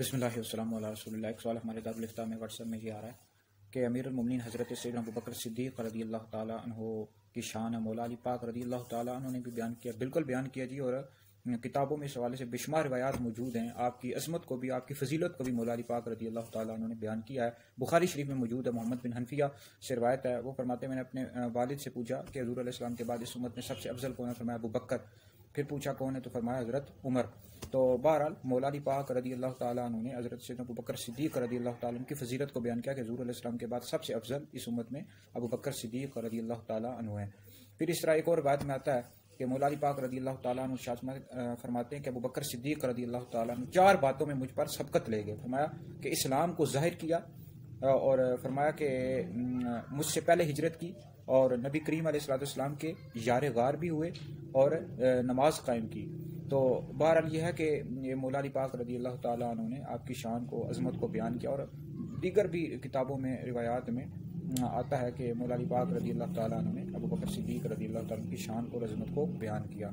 بسم اللہ والسلام علی رسول اللہ۔ ایک سوال ہمارے دارالفتاء میں واٹس ایپ میں یہ آ رہا ہے کہ امیر المومنین حضرت سیدنا ابوبکر صدیق رضی اللہ تعالیٰ عنہ کی شان مولا علی پاک رضی اللہ تعالیٰ عنہ نے بھی بیان کیا، بالکل بیان کیا جی، اور کتابوں میں اس حوالے سے بے شمار روایات موجود ہیں۔ آپ کی عظمت کو بھی، آپ کی فضیلت کو بھی مولا علی پاک رضی اللہ تعالیٰ عنہ نے بیان کیا ہے۔ بخاری شریف میں موجود ہے، محمد بن حنفیہ سے روایت ہے، وہ فرماتے ہیں میں نے اپنے والد سے پوچھا کہ حضور علیہ السلام کے بعد اس امت میں سب سے افضل کون ہے؟ فرمایا ابوبکر۔ پھر پوچھا کون ہے؟ تو فرمایا حضرت عمر۔ تو بہرحال مولا علی پاک رضی اللہ تعالیٰ عنہ نے حضرت سیدنا ابوبکر صدیق رضی اللہ تعالیٰ عنہ کی فضیلت کو بیان کیا کہ حضور علیہ السلام کے بعد سب سے افضل اس امت میں ابوبکر صدیق رضی اللہ تعالیٰ عنہ ہے۔ پھر اس طرح ایک اور بات میں آتا ہے کہ مولا علی پاک رضی اللہ تعالیٰ عنہ فرماتے ہیں کہ ابوبکر صدیق رضی اللہ تعالیٰ عنہ 4 باتوں میں مجھ پر سبقت لے گئے۔ فرمایا کہ اسلام کو ظاہر کیا، اور فرمایا کہ مجھ سے پہلے ہجرت کی، اور نبی کریم علیہ السلام کے یار غار بھی ہوئے، اور نماز قائم کی۔ تو بہرحال یہ ہے کہ یہ مولا علی پاک رضی اللہ تعالیٰ عنہ نے آپ کی شان کو، عظمت کو بیان کیا، اور دیگر بھی کتابوں میں روایات میں آتا ہے کہ مولا علی پاک رضی اللہ تعالیٰ عنہ نے ابوبکر صدیق رضی اللہ تعالیٰ عنہ کی شان اور عظمت کو بیان کیا۔